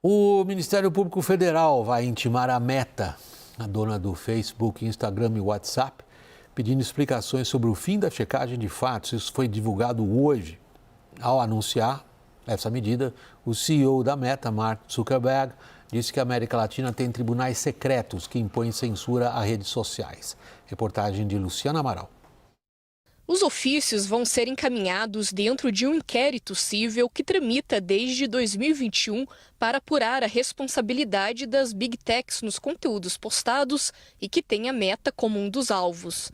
O Ministério Público Federal vai intimar a Meta, a dona do Facebook, Instagram e WhatsApp, pedindo explicações sobre o fim da checagem de fatos. Isso foi divulgado hoje. Ao anunciar essa medida, o CEO da Meta, Mark Zuckerberg, disse que a América Latina tem tribunais secretos que impõem censura a redes sociais. Reportagem de Luciana Amaral. Os ofícios vão ser encaminhados dentro de um inquérito civil que tramita desde 2021 para apurar a responsabilidade das Big Techs nos conteúdos postados e que tem a Meta como um dos alvos.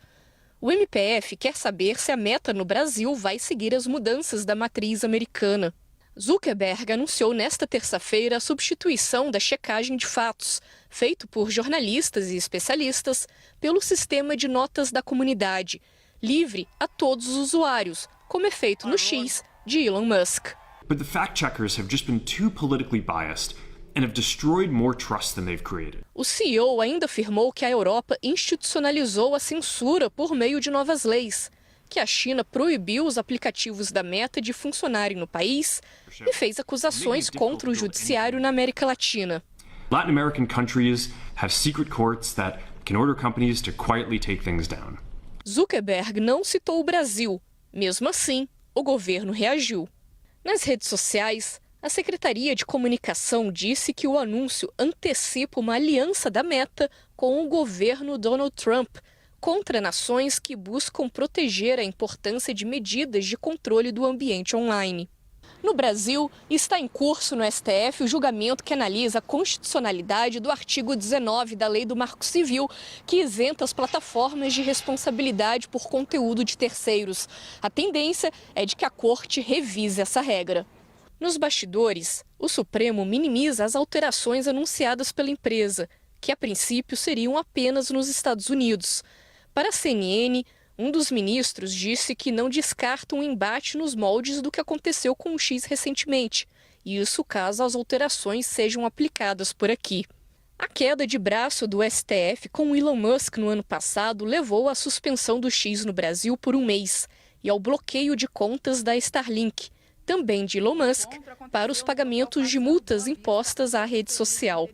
O MPF quer saber se a Meta no Brasil vai seguir as mudanças da matriz americana. Zuckerberg anunciou nesta terça-feira a substituição da checagem de fatos, feito por jornalistas e especialistas, pelo sistema de notas da comunidade, livre a todos os usuários, como é feito no X de Elon Musk. But the fact-checkers have just been too politically biased and have destroyed more trust than they've created. O CEO ainda afirmou que a Europa institucionalizou a censura por meio de novas leis, que a China proibiu os aplicativos da Meta de funcionarem no país e fez acusações contra o judiciário na América Latina. Latin American countries have secret courts that can order companies to quietly take things down. Zuckerberg não citou o Brasil. Mesmo assim, o governo reagiu. Nas redes sociais, a Secretaria de Comunicação disse que o anúncio antecipa uma aliança da Meta com o governo Donald Trump contra nações que buscam proteger a importância de medidas de controle do ambiente online. No Brasil, está em curso no STF o julgamento que analisa a constitucionalidade do artigo 19 da Lei do Marco Civil, que isenta as plataformas de responsabilidade por conteúdo de terceiros. A tendência é de que a Corte revise essa regra. Nos bastidores, o Supremo minimiza as alterações anunciadas pela empresa, que a princípio seriam apenas nos Estados Unidos. Para a CNN, um dos ministros disse que não descarta um embate nos moldes do que aconteceu com o X recentemente, e isso caso as alterações sejam aplicadas por aqui. A queda de braço do STF com Elon Musk no ano passado levou à suspensão do X no Brasil por um mês e ao bloqueio de contas da Starlink, também de Elon Musk, para os pagamentos de multas impostas à rede social.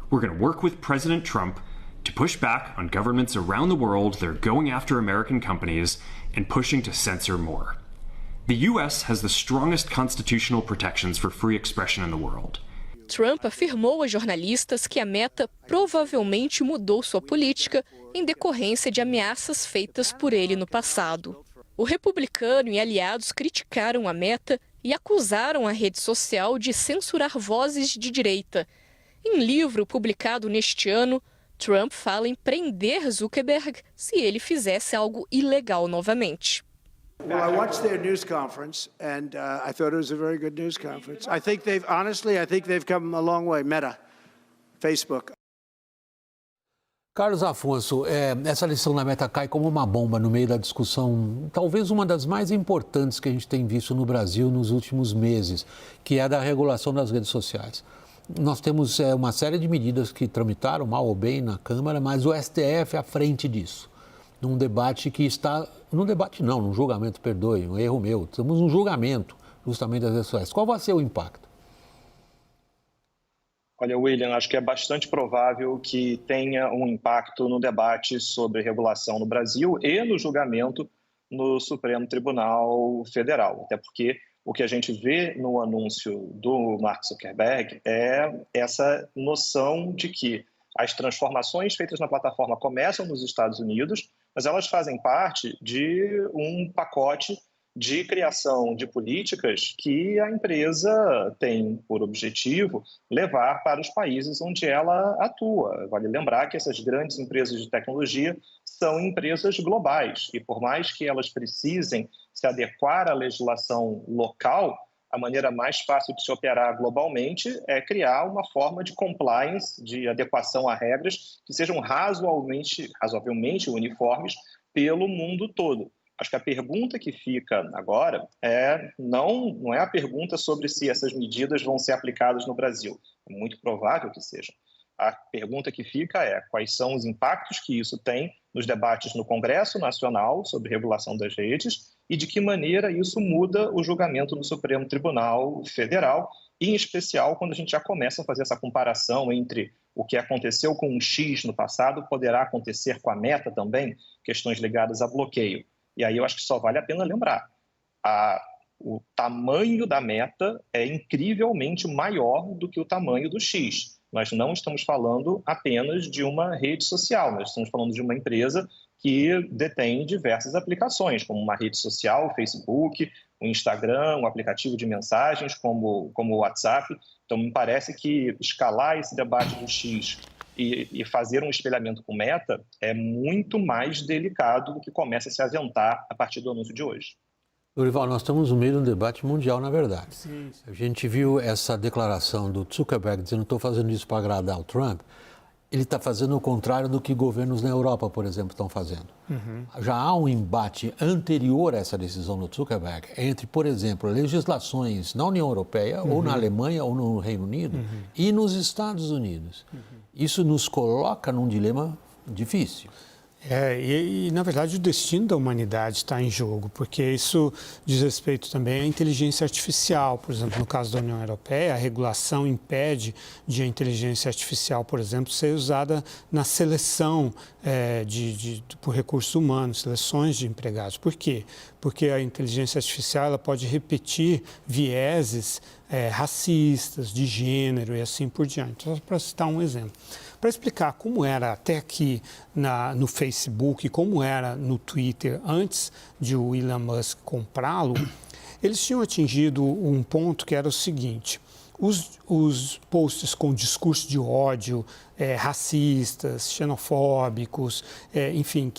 We're going to work with President Trump to push back on governments around the world that are going after American companies and pushing to censor more. The US has the strongest constitutional protections for free expression in the world. Trump afirmou a jornalistas que a Meta provavelmente mudou sua política em decorrência de ameaças feitas por ele no passado. O republicano e aliados criticaram a Meta e acusaram a rede social de censurar vozes de direita. Em livro publicado neste ano, Trump fala em prender Zuckerberg se ele fizesse algo ilegal novamente. Well, I watched their news conference, and I thought it was a very good news conference. I think they've come a long way. Meta, Facebook. Carlos Afonso, essa lição da Meta cai como uma bomba no meio da discussão, talvez uma das mais importantes que a gente tem visto no Brasil nos últimos meses, que é a da regulação das redes sociais. Nós temos uma série de medidas que tramitaram mal ou bem na Câmara, mas o STF é à frente disso. Num debate que está... Num debate não, num julgamento, perdoe, um erro meu. Temos um julgamento justamente das redes sociais. Qual vai ser o impacto? Olha, William, acho que é bastante provável que tenha um impacto no debate sobre regulação no Brasil e no julgamento no Supremo Tribunal Federal. Até porque o que a gente vê no anúncio do Mark Zuckerberg é essa noção de que as transformações feitas na plataforma começam nos Estados Unidos, mas elas fazem parte de um pacote de criação de políticas que a empresa tem por objetivo levar para os países onde ela atua. Vale lembrar que essas grandes empresas de tecnologia são empresas globais e, por mais que elas precisem se adequar à legislação local, a maneira mais fácil de se operar globalmente é criar uma forma de compliance, de adequação a regras que sejam razoavelmente uniformes pelo mundo todo. Acho que a pergunta que fica agora não é a pergunta sobre se essas medidas vão ser aplicadas no Brasil. É muito provável que sejam. A pergunta que fica é quais são os impactos que isso tem nos debates no Congresso Nacional sobre regulação das redes e de que maneira isso muda o julgamento no Supremo Tribunal Federal em especial quando a gente já começa a fazer essa comparação entre o que aconteceu com o X no passado poderá acontecer com a Meta também, questões ligadas a bloqueio. E aí eu acho que só vale a pena lembrar, o tamanho da Meta é incrivelmente maior do que o tamanho do X. Nós não estamos falando apenas de uma rede social, nós estamos falando de uma empresa que detém diversas aplicações, como uma rede social, o Facebook, o Instagram, um aplicativo de mensagens como o WhatsApp. Então, me parece que escalar esse debate do X e fazer um espelhamento com Meta é muito mais delicado do que começa a se aventar a partir do anúncio de hoje. Lourival, nós estamos no meio de um debate mundial, na verdade. Sim. A gente viu essa declaração do Zuckerberg dizendo: estou fazendo isso para agradar o Trump. Ele está fazendo o contrário do que governos na Europa, por exemplo, estão fazendo. Já há um embate anterior a essa decisão do Zuckerberg entre, por exemplo, legislações na União Europeia, ou na Alemanha, ou no Reino Unido, e nos Estados Unidos. Isso nos coloca num dilema difícil. Na verdade, o destino da humanidade está em jogo, porque isso diz respeito também à inteligência artificial. Por exemplo, no caso da União Europeia, a regulação impede de a inteligência artificial, por exemplo, ser usada na seleção por recursos humanos, seleções de empregados. Por quê? Porque a inteligência artificial ela pode repetir vieses racistas, de gênero e assim por diante. Só para citar um exemplo. Para explicar como era até aqui no Facebook, como era no Twitter antes de o Elon Musk comprá-lo, eles tinham atingido um ponto que era o seguinte: os posts com discurso de ódio, racistas, xenofóbicos, enfim,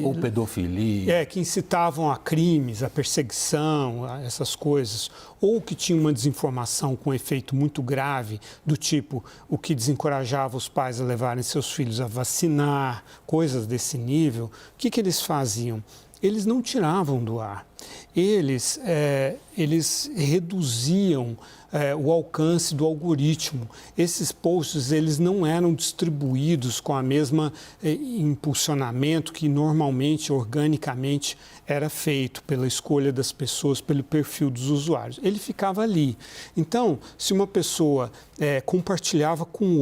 ou pedofilia. Que incitavam a crimes, a perseguição, essas coisas, ou que tinham uma desinformação com efeito muito grave, do tipo o que desencorajava os pais a levarem seus filhos a vacinar, coisas desse nível. O que eles faziam? Eles não tiravam do ar, eles reduziam o alcance do algoritmo. Esses posts eles não eram distribuídos com a mesma impulsionamento que normalmente, organicamente, era feito pela escolha das pessoas, pelo perfil dos usuários. Ele ficava ali. Então, se uma pessoa compartilhava com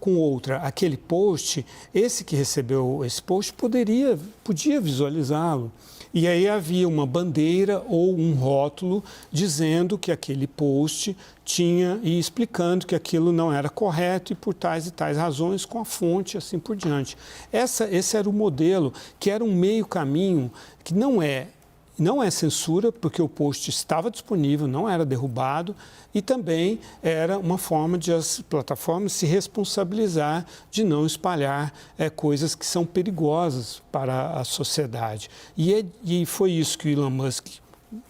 outra aquele post, esse que recebeu esse post podia visualizá-lo. E aí havia uma bandeira ou um rótulo dizendo que aquele post tinha e explicando que aquilo não era correto e por tais e tais razões, com a fonte assim por diante. Esse era o modelo, que era um meio caminho que não é censura, porque o post estava disponível, não era derrubado, e também era uma forma de as plataformas se responsabilizar de não espalhar coisas que são perigosas para a sociedade. E foi isso que o Elon Musk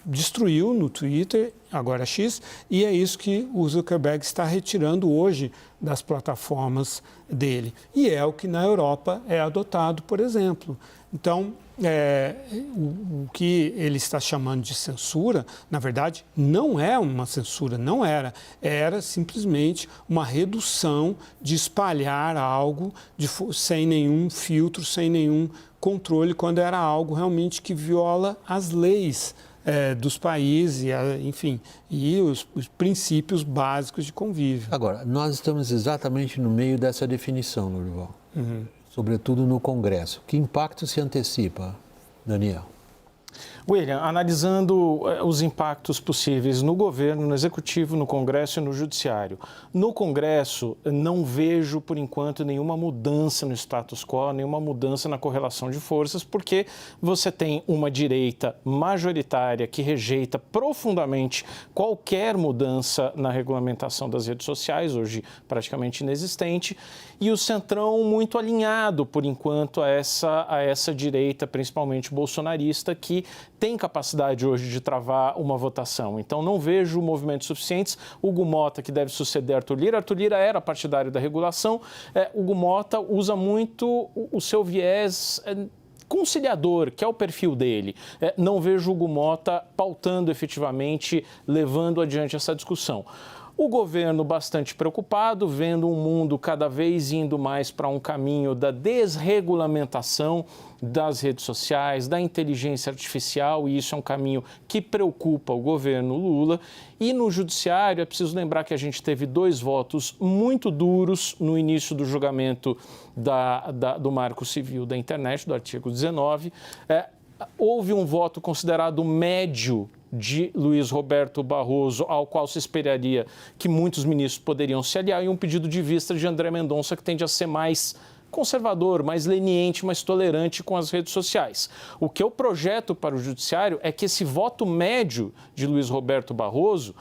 destruiu no Twitter, agora X, e é isso que o Zuckerberg está retirando hoje das plataformas dele. E é o que na Europa é adotado, por exemplo. Então, o que ele está chamando de censura, na verdade, não é uma censura, não era. Era simplesmente uma redução de espalhar algo sem nenhum filtro, sem nenhum controle, quando era algo realmente que viola as leis dos países, enfim, e os princípios básicos de convívio. Agora, nós estamos exatamente no meio dessa definição, Lourival. Sobretudo no Congresso. Que impacto se antecipa, Daniel? William, analisando os impactos possíveis no governo, no executivo, no Congresso e no judiciário. No Congresso, não vejo, por enquanto, nenhuma mudança no status quo, nenhuma mudança na correlação de forças, porque você tem uma direita majoritária que rejeita profundamente qualquer mudança na regulamentação das redes sociais, hoje praticamente inexistente, e o centrão muito alinhado, por enquanto, a essa direita, principalmente bolsonarista, que tem capacidade hoje de travar uma votação. Então, não vejo movimentos suficientes. Hugo Mota, que deve suceder Arthur Lira era partidário da regulação. Hugo Mota usa muito o seu viés conciliador, que é o perfil dele. Não vejo Hugo Mota pautando efetivamente, levando adiante essa discussão. O governo bastante preocupado, vendo um mundo cada vez indo mais para um caminho da desregulamentação das redes sociais, da inteligência artificial, e isso é um caminho que preocupa o governo Lula. E no judiciário, é preciso lembrar que a gente teve 2 votos muito duros no início do julgamento do Marco Civil da Internet, do artigo 19. Houve um voto considerado médio de Luiz Roberto Barroso, ao qual se esperaria que muitos ministros poderiam se aliar, e um pedido de vista de André Mendonça, que tende a ser mais conservador, mais leniente, mais tolerante com as redes sociais. O que eu projeto para o judiciário é que esse voto médio de Luiz Roberto Barroso,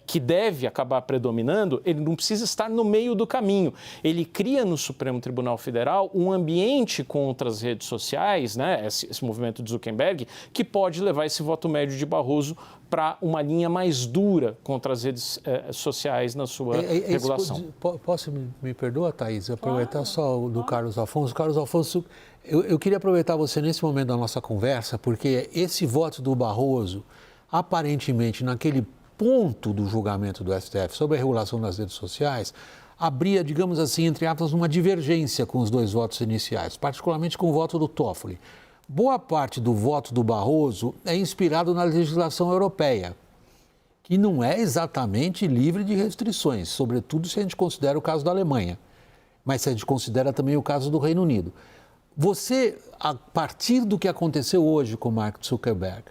que deve acabar predominando, ele não precisa estar no meio do caminho. Ele cria no Supremo Tribunal Federal um ambiente contra as redes sociais, né, esse movimento de Zuckerberg, que pode levar esse voto médio de Barroso para uma linha mais dura contra as redes sociais na sua regulação. Posso, me perdoa, Thaís, aproveitar só do Carlos Afonso. Carlos Afonso, eu queria aproveitar você nesse momento da nossa conversa, porque esse voto do Barroso, aparentemente, naquele ponto do julgamento do STF sobre a regulação das redes sociais, abria, digamos assim, entre aspas, uma divergência com os 2 votos iniciais, particularmente com o voto do Toffoli. Boa parte do voto do Barroso é inspirado na legislação europeia, que não é exatamente livre de restrições, sobretudo se a gente considera o caso da Alemanha, mas se a gente considera também o caso do Reino Unido. Você, a partir do que aconteceu hoje com o Mark Zuckerberg,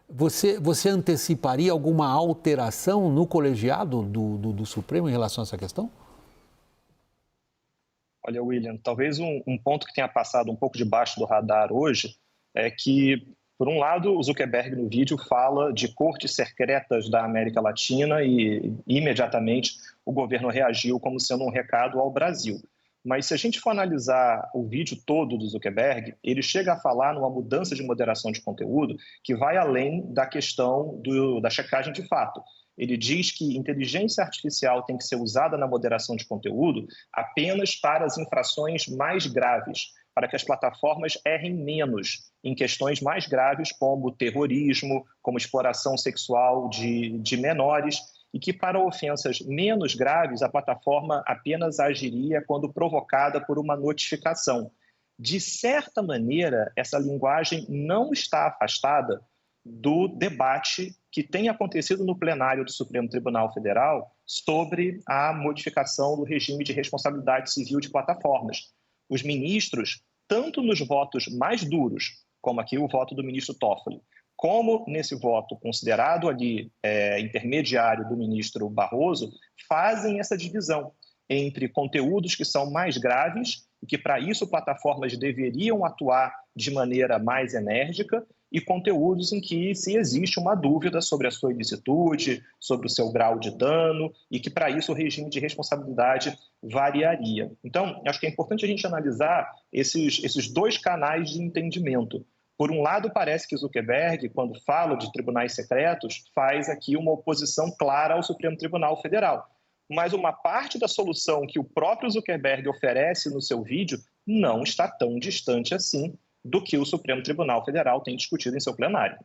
você anteciparia alguma alteração no colegiado do Supremo em relação a essa questão? Olha, William, talvez um ponto que tenha passado um pouco debaixo do radar hoje é que, por um lado, o Zuckerberg no vídeo fala de cortes secretas da América Latina e imediatamente o governo reagiu como sendo um recado ao Brasil. Mas se a gente for analisar o vídeo todo do Zuckerberg, ele chega a falar numa mudança de moderação de conteúdo que vai além da questão da checagem de fato. Ele diz que inteligência artificial tem que ser usada na moderação de conteúdo apenas para as infrações mais graves, para que as plataformas errem menos em questões mais graves como terrorismo, como exploração sexual de menores, e que para ofensas menos graves a plataforma apenas agiria quando provocada por uma notificação. De certa maneira, essa linguagem não está afastada do debate que tem acontecido no plenário do Supremo Tribunal Federal sobre a modificação do regime de responsabilidade civil de plataformas. Os ministros, tanto nos votos mais duros, como aqui o voto do ministro Toffoli, como nesse voto considerado ali intermediário do ministro Barroso, fazem essa divisão entre conteúdos que são mais graves e que, para isso, plataformas deveriam atuar de maneira mais enérgica, e conteúdos em que se existe uma dúvida sobre a sua ilicitude, sobre o seu grau de dano, e que, para isso, o regime de responsabilidade variaria. Então, acho que é importante a gente analisar esses 2 canais de entendimento. Por um lado, parece que Zuckerberg, quando fala de tribunais secretos, faz aqui uma oposição clara ao Supremo Tribunal Federal. Mas uma parte da solução que o próprio Zuckerberg oferece no seu vídeo não está tão distante assim do que o Supremo Tribunal Federal tem discutido em seu plenário.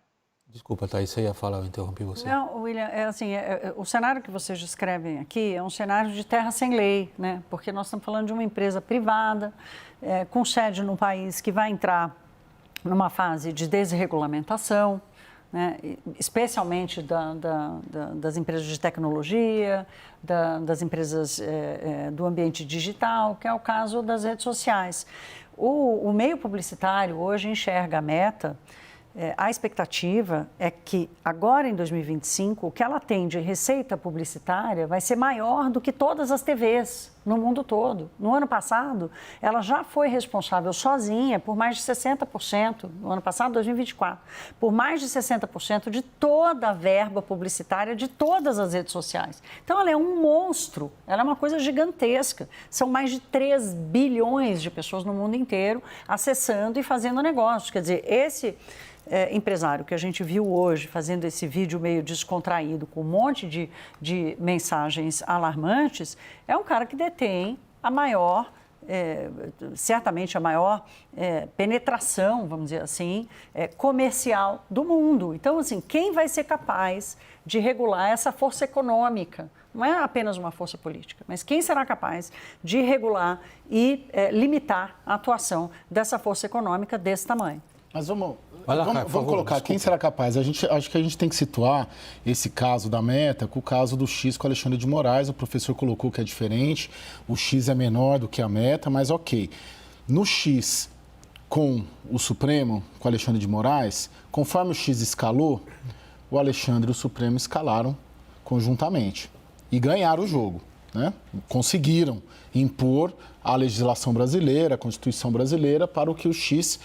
Desculpa, Thaís, você ia falar, eu interrompi você. Não, William, o cenário que vocês descrevem aqui é um cenário de terra sem lei, né? Porque nós estamos falando de uma empresa privada, com sede num país que vai entrar numa fase de desregulamentação, né? Especialmente das empresas de tecnologia, das empresas do ambiente digital, que é o caso das redes sociais. O meio publicitário hoje enxerga a Meta, a expectativa é que agora em 2025 o que ela tem de receita publicitária vai ser maior do que todas as TVs no mundo todo. No ano passado, ela já foi responsável sozinha por mais de 60%, no ano passado, 2024, por mais de 60% de toda a verba publicitária de todas as redes sociais. Então, ela é um monstro, ela é uma coisa gigantesca. São mais de 3 bilhões de pessoas no mundo inteiro acessando e fazendo negócios. Quer dizer, esse empresário que a gente viu hoje fazendo esse vídeo meio descontraído com um monte de mensagens alarmantes, é um cara que detém a maior, certamente a maior penetração, vamos dizer assim, comercial do mundo. Então, assim, quem vai ser capaz de regular essa força econômica não é apenas uma força política, mas quem será capaz de regular e limitar a atuação dessa força econômica desse tamanho. Mas vamos Favor, colocar, desculpa. quem será capaz? Acho que a gente tem que situar esse caso da Meta com o caso do X com o Alexandre de Moraes. O professor colocou que é diferente, o X é menor do que a Meta, mas ok. No X com o Supremo, com o Alexandre de Moraes, conforme o X escalou, o Alexandre e o Supremo escalaram conjuntamente e ganharam o jogo, né? Conseguiram impor a legislação brasileira, a Constituição brasileira, para o que o X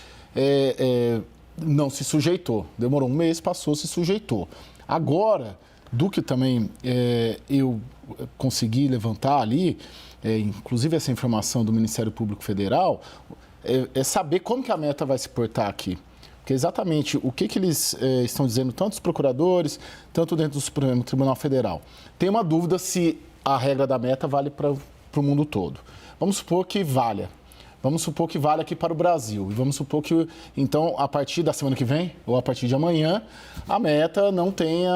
não se sujeitou. Demorou um mês, passou, se sujeitou. Agora, do que também eu consegui levantar ali, inclusive essa informação do Ministério Público Federal, é saber como que a Meta vai se portar aqui. Porque exatamente o que eles estão dizendo, tanto os procuradores, tanto dentro do Supremo Tribunal Federal. Tem uma dúvida se a regra da Meta vale para o mundo todo. Vamos supor que valha. Vamos supor que vale aqui para o Brasil. E vamos supor que, então, a partir da semana que vem, ou a partir de amanhã, a Meta não tenha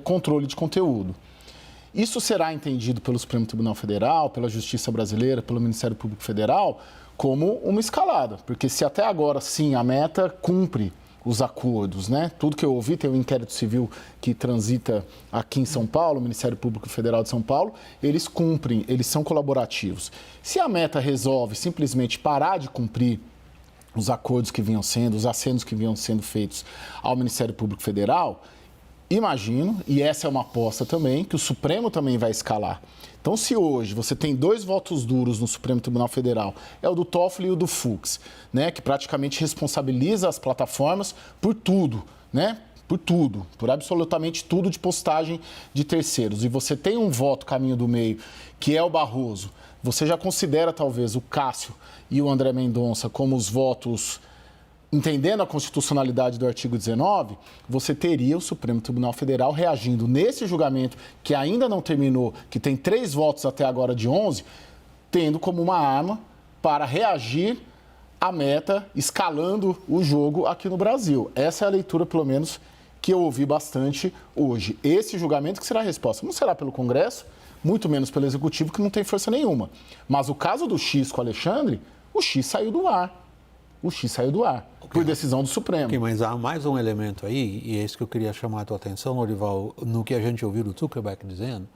controle de conteúdo. Isso será entendido pelo Supremo Tribunal Federal, pela Justiça Brasileira, pelo Ministério Público Federal, como uma escalada. Porque se até agora, sim, a Meta cumpre os acordos, né? Tudo que eu ouvi, tem um inquérito civil que transita aqui em São Paulo, o Ministério Público Federal de São Paulo, eles cumprem, eles são colaborativos. Se a Meta resolve simplesmente parar de cumprir os acordos que vinham sendo, os acenos que vinham sendo feitos ao Ministério Público Federal, imagino, e essa é uma aposta também, que o Supremo também vai escalar. Então, se hoje você tem 2 votos duros no Supremo Tribunal Federal, é o do Toffoli e o do Fux, né, que praticamente responsabiliza as plataformas por tudo, né? Por tudo, por absolutamente tudo de postagem de terceiros. E você tem um voto caminho do meio, que é o Barroso. Você já considera, talvez, o Cássio e o André Mendonça como os votos, entendendo a constitucionalidade do artigo 19, você teria o Supremo Tribunal Federal reagindo nesse julgamento, que ainda não terminou, que tem 3 votos até agora de 11, tendo como uma arma para reagir à Meta, escalando o jogo aqui no Brasil. Essa é a leitura, pelo menos, que eu ouvi bastante hoje. Esse julgamento que será a resposta. Não será pelo Congresso, muito menos pelo Executivo, que não tem força nenhuma. Mas o caso do X com o Alexandre, o X saiu do ar. O X saiu do ar, por decisão do Supremo. Okay, mas há mais um elemento aí, e é isso que eu queria chamar a tua atenção, Norival, no que a gente ouviu do Zuckerberg dizendo.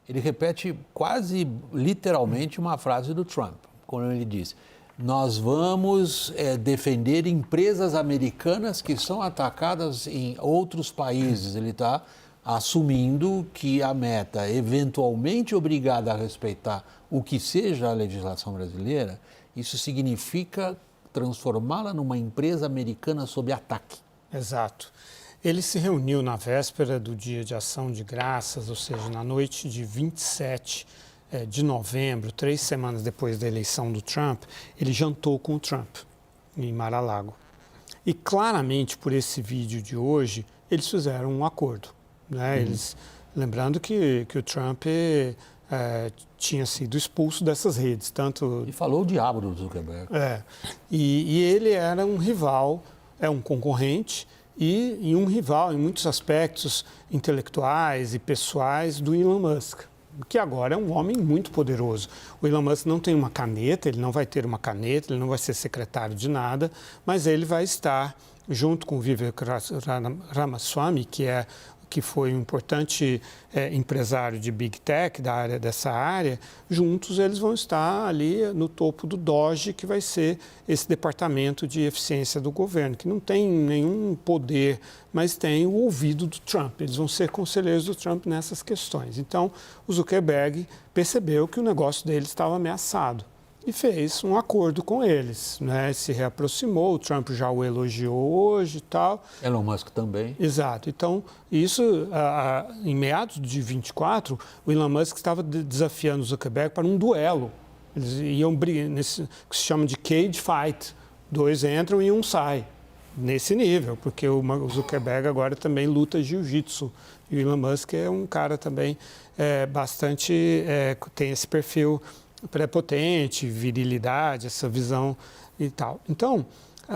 Ele repete quase literalmente uma frase do Trump, quando ele diz: nós vamos defender empresas americanas que são atacadas em outros países. Ele está assumindo que a Meta, eventualmente obrigada a respeitar o que seja a legislação brasileira, isso significa transformá-la numa empresa americana sob ataque. Exato. Ele se reuniu na véspera do Dia de Ação de Graças, ou seja, na noite de 27 de novembro, 3 semanas depois da eleição do Trump, ele jantou com o Trump em Mar-a-Lago. E claramente, por esse vídeo de hoje, eles fizeram um acordo, né? Lembrando que o Trump tinha sido expulso dessas redes, tanto... E falou o diabo do Zuckerberg. E ele era um rival, um concorrente e um rival em muitos aspectos intelectuais e pessoais do Elon Musk, que agora é um homem muito poderoso. O Elon Musk não tem uma caneta, ele não vai ter uma caneta, ele não vai ser secretário de nada, mas ele vai estar junto com o Vivek Ramaswamy, que foi um importante empresário de Big Tech, dessa área. Juntos eles vão estar ali no topo do DOGE, que vai ser esse departamento de eficiência do governo, que não tem nenhum poder, mas tem o ouvido do Trump. Eles vão ser conselheiros do Trump nessas questões. Então, o Zuckerberg percebeu que o negócio dele estava ameaçado e fez um acordo com eles, né? Se reaproximou, o Trump já o elogiou hoje e tal. Elon Musk também. Exato. Então, isso, em meados de 24, o Elon Musk estava desafiando o Zuckerberg para um duelo. Eles iam brigar nesse que se chama de cage fight. 2 entram e 1 sai. Nesse nível, porque o Zuckerberg agora também luta jiu-jitsu. E o Elon Musk é um cara também bastante... tem esse perfil prepotente, virilidade, essa visão e tal. Então,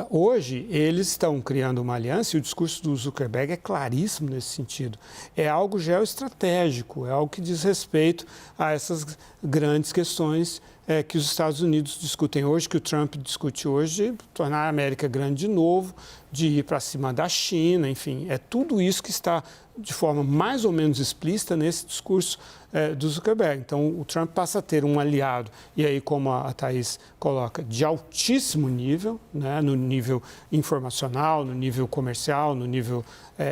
Hoje, eles estão criando uma aliança e o discurso do Zuckerberg é claríssimo nesse sentido. É algo geoestratégico, é algo que diz respeito a essas grandes questões que os Estados Unidos discutem hoje, que o Trump discute hoje, de tornar a América grande de novo, de ir para cima da China, enfim. É tudo isso que está de forma mais ou menos explícita nesse discurso do Zuckerberg. Então, o Trump passa a ter um aliado, e aí, como a Thaís coloca, de altíssimo nível, né, no nível informacional, no nível comercial, no nível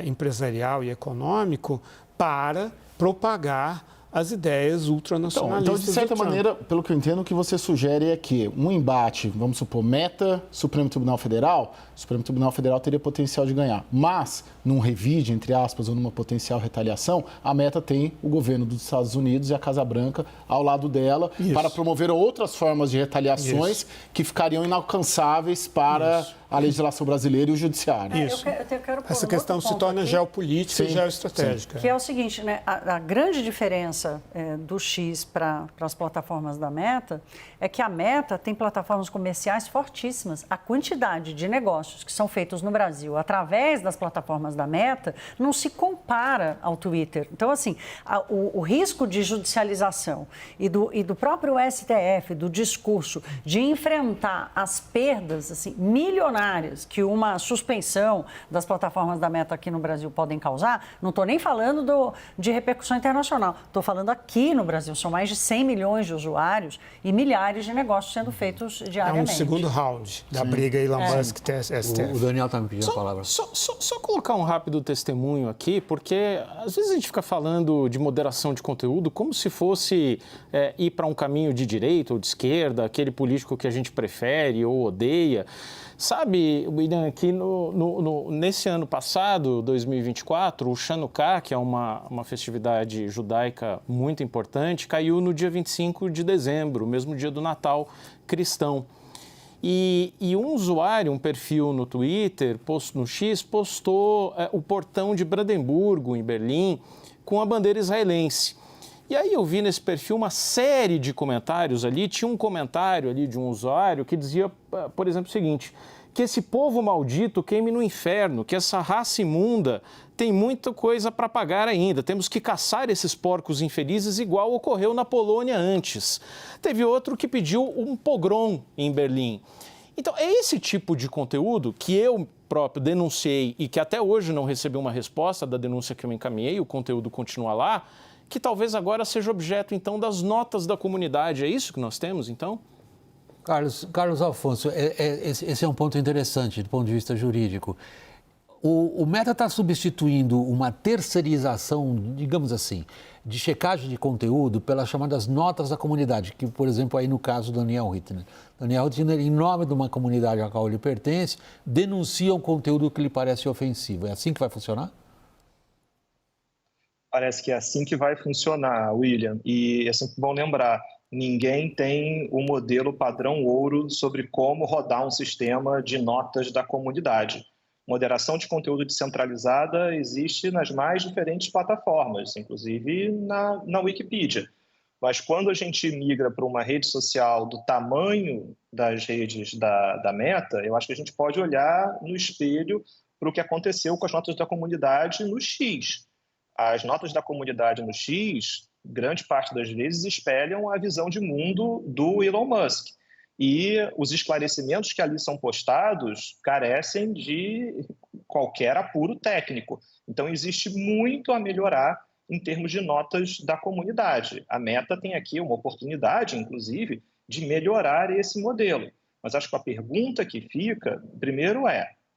empresarial e econômico, para propagar as ideias ultranacionalistas. Então, de certa maneira, pelo que eu entendo, o que você sugere é que um embate, vamos supor, Meta, Supremo Tribunal Federal, o Supremo Tribunal Federal teria potencial de ganhar. Mas, num revide, entre aspas, ou numa potencial retaliação, a Meta tem o governo dos Estados Unidos e a Casa Branca ao lado dela para promover outras formas de retaliações que ficariam inalcançáveis para a legislação brasileira e o judiciário. Essa questão se torna geopolítica e geoestratégica. Que é o seguinte, né? A grande diferença do X para as plataformas da Meta é que a Meta tem plataformas comerciais fortíssimas. A quantidade de negócios que são feitos no Brasil através das plataformas da Meta não se compara ao Twitter. Então, assim, o risco de judicialização e do próprio STF, do discurso, de enfrentar as perdas assim, milionárias que uma suspensão das plataformas da Meta aqui no Brasil podem causar, não estou nem falando de repercussão internacional, estou falando aqui no Brasil. São mais de 100 milhões de usuários e milhares de negócios sendo feitos diariamente. É um segundo round da briga Elon Musk-STF. O Daniel está me pedindo a palavra. Só colocar um rápido testemunho aqui, porque às vezes a gente fica falando de moderação de conteúdo como se fosse ir para um caminho de direita ou de esquerda, aquele político que a gente prefere ou odeia. Sabe, William, que nesse ano passado, 2024, o Chanukah, que é uma festividade judaica muito importante, caiu no dia 25 de dezembro, o mesmo dia do Natal cristão. E um usuário, um perfil no Twitter, no X, postou o portão de Brandemburgo, em Berlim, com a bandeira israelense. E aí eu vi nesse perfil uma série de comentários ali. Tinha um comentário ali de um usuário que dizia, por exemplo, o seguinte: que esse povo maldito queime no inferno, que essa raça imunda tem muita coisa para pagar ainda. Temos que caçar esses porcos infelizes igual ocorreu na Polônia antes. Teve outro que pediu um pogrom em Berlim. Então, é esse tipo de conteúdo que eu próprio denunciei e que até hoje não recebi uma resposta da denúncia que eu encaminhei, o conteúdo continua lá, que talvez agora seja objeto, então, das notas da comunidade. É isso que nós temos, então? Carlos Afonso, esse é um ponto interessante do ponto de vista jurídico. O Meta está substituindo uma terceirização, digamos assim, de checagem de conteúdo pelas chamadas notas da comunidade, que, por exemplo, aí no caso do Daniel Rittner. Daniel Rittner, em nome de uma comunidade a qual ele pertence, denuncia um conteúdo que lhe parece ofensivo. É assim que vai funcionar? Parece que é assim que vai funcionar, William. E é sempre bom lembrar, ninguém tem o modelo padrão ouro sobre como rodar um sistema de notas da comunidade. Moderação de conteúdo descentralizada existe nas mais diferentes plataformas, inclusive na Wikipedia. Mas quando a gente migra para uma rede social do tamanho das redes da Meta, eu acho que a gente pode olhar no espelho para o que aconteceu com as notas da comunidade no X. As notas da comunidade no X, grande parte das vezes, espelham a visão de mundo do Elon Musk. E os esclarecimentos que ali são postados carecem de qualquer apuro técnico. Então, existe muito a melhorar em termos de notas da comunidade. A Meta tem aqui uma oportunidade, inclusive, de melhorar esse modelo. Mas acho que a pergunta que fica, primeiro,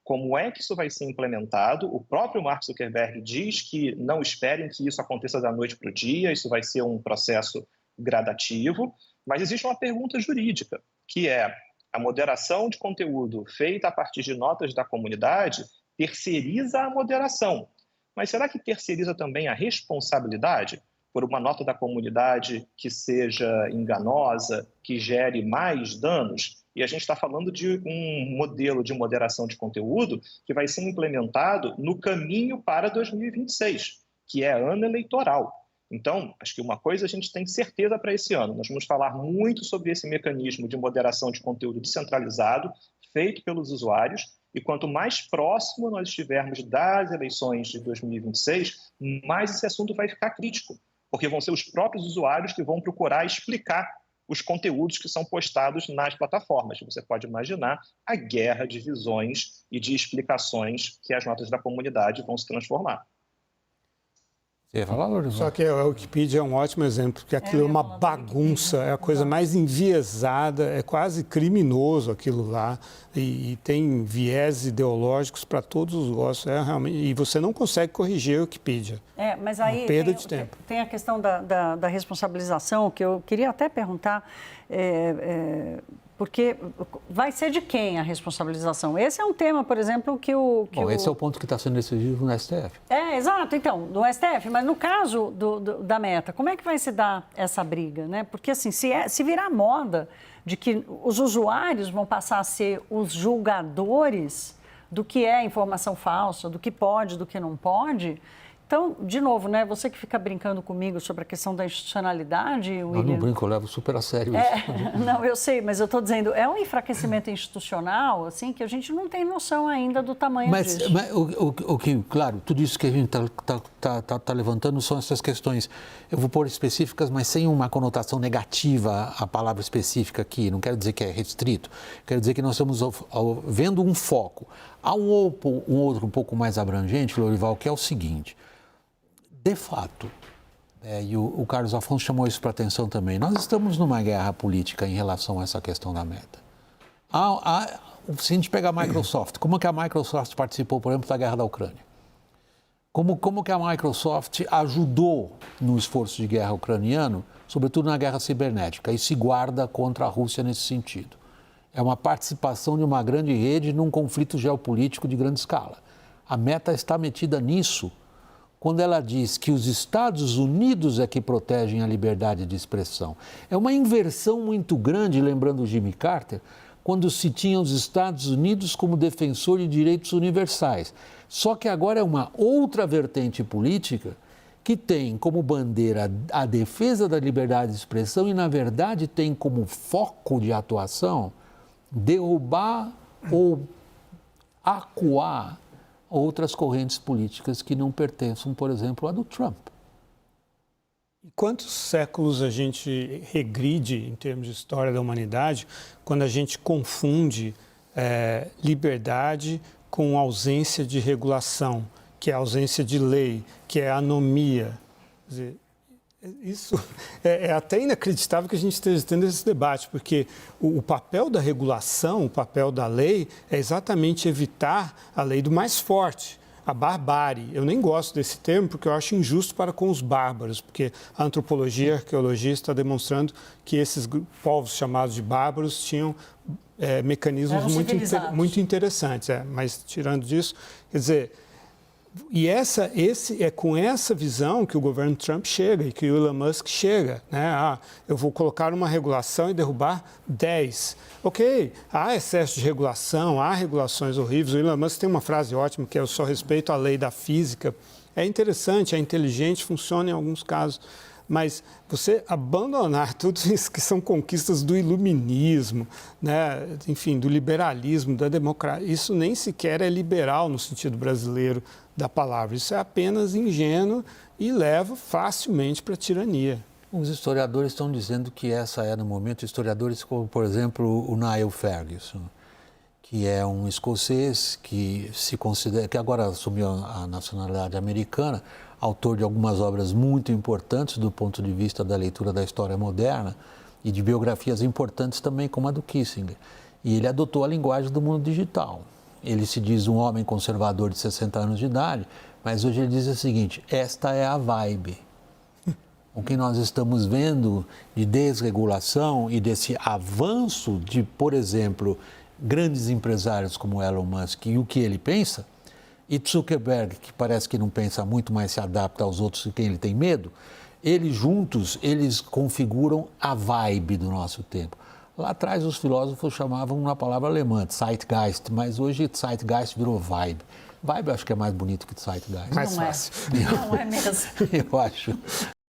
como é que isso vai ser implementado? O próprio Mark Zuckerberg diz que não esperem que isso aconteça da noite para o dia, isso vai ser um processo gradativo, mas existe uma pergunta jurídica, que é a moderação de conteúdo feita a partir de notas da comunidade terceiriza a moderação. Mas será que terceiriza também a responsabilidade por uma nota da comunidade que seja enganosa, que gere mais danos? E a gente está falando de um modelo de moderação de conteúdo que vai ser implementado no caminho para 2026, que é ano eleitoral. Então, acho que uma coisa a gente tem certeza para esse ano. Nós vamos falar muito sobre esse mecanismo de moderação de conteúdo descentralizado, feito pelos usuários, e quanto mais próximo nós estivermos das eleições de 2026, mais esse assunto vai ficar crítico, porque vão ser os próprios usuários que vão procurar explicar os conteúdos que são postados nas plataformas. Você pode imaginar a guerra de visões e de explicações que as notas da comunidade vão se transformar. Só que a Wikipedia é um ótimo exemplo, porque aquilo é uma bagunça, é a coisa mais enviesada, é quase criminoso aquilo lá, e tem viés ideológicos para todos os gostos, realmente, e você não consegue corrigir a Wikipedia. Mas aí uma perda de tempo. Tem a questão da responsabilização, que eu queria até perguntar, porque vai ser de quem a responsabilização? Esse é um tema, por exemplo, que o... Esse é o ponto que está sendo decidido no STF. Exato, então, no STF, mas no caso da Meta, como é que vai se dar essa briga, né? Porque, assim, se virar moda de que os usuários vão passar a ser os julgadores do que é informação falsa, do que pode, do que não pode... Então, de novo, né, você que fica brincando comigo sobre a questão da institucionalidade... William, eu não brinco, eu levo super a sério isso. Não, eu sei, mas eu estou dizendo, é um enfraquecimento institucional, assim, que a gente não tem noção ainda do tamanho disso. Mas claro, tudo isso que a gente está levantando são essas questões. Eu vou pôr específicas, mas sem uma conotação negativa à palavra específica aqui. Não quero dizer que é restrito, quero dizer que nós estamos vendo um foco. Há um outro um pouco mais abrangente, Lorival, que é o seguinte... De fato, e o Carlos Afonso chamou isso para atenção também, nós estamos numa guerra política em relação a essa questão da Meta. Se a gente pegar a Microsoft, como que a Microsoft participou, por exemplo, da guerra da Ucrânia? Como que a Microsoft ajudou no esforço de guerra ucraniano, sobretudo na guerra cibernética, e se guarda contra a Rússia nesse sentido? É uma participação de uma grande rede num conflito geopolítico de grande escala. A Meta está metida nisso, quando ela diz que os Estados Unidos é que protegem a liberdade de expressão. É uma inversão muito grande, lembrando o Jimmy Carter, quando se tinha os Estados Unidos como defensor de direitos universais. Só que agora é uma outra vertente política que tem como bandeira a defesa da liberdade de expressão e, na verdade, tem como foco de atuação derrubar ou acuar outras correntes políticas que não pertençam, por exemplo, à do Trump. E quantos séculos a gente regride em termos de história da humanidade quando a gente confunde liberdade com ausência de regulação, que é ausência de lei, que é anomia? Quer dizer, isso é até inacreditável que a gente esteja tendo esse debate, porque o papel da regulação, o papel da lei é exatamente evitar a lei do mais forte, a barbárie. Eu nem gosto desse termo porque eu acho injusto para com os bárbaros, porque a antropologia e a arqueologia está demonstrando que esses povos chamados de bárbaros tinham mecanismos muito interessantes. Mas, tirando disso, quer dizer... E é com essa visão que o governo Trump chega e que o Elon Musk chega, né? Eu vou colocar uma regulação e derrubar 10. Ok, há excesso de regulação, há regulações horríveis. O Elon Musk tem uma frase ótima que é: eu só respeito a lei da física. É interessante, é inteligente, funciona em alguns casos. Mas você abandonar tudo isso que são conquistas do iluminismo, né? Enfim, do liberalismo, da democracia, isso nem sequer é liberal no sentido brasileiro da palavra. Isso é apenas ingênuo e leva facilmente para a tirania. Os historiadores estão dizendo que essa é, no momento, historiadores como, por exemplo, o Niall Ferguson, que é um escocês que se considera, que agora assumiu a nacionalidade americana, autor de algumas obras muito importantes do ponto de vista da leitura da história moderna e de biografias importantes também, como a do Kissinger. E ele adotou a linguagem do mundo digital. Ele se diz um homem conservador de 60 anos de idade, mas hoje ele diz o seguinte: esta é a vibe. O que nós estamos vendo de desregulação e desse avanço de, por exemplo, grandes empresários como Elon Musk e o que ele pensa, e Zuckerberg, que parece que não pensa muito, mas se adapta aos outros de quem ele tem medo, eles juntos, eles configuram a vibe do nosso tempo. Lá atrás os filósofos chamavam uma palavra alemã, Zeitgeist, mas hoje Zeitgeist virou vibe. Vibe eu acho que é mais bonito que Zeitgeist. Mais fácil. Não é mesmo. Eu acho.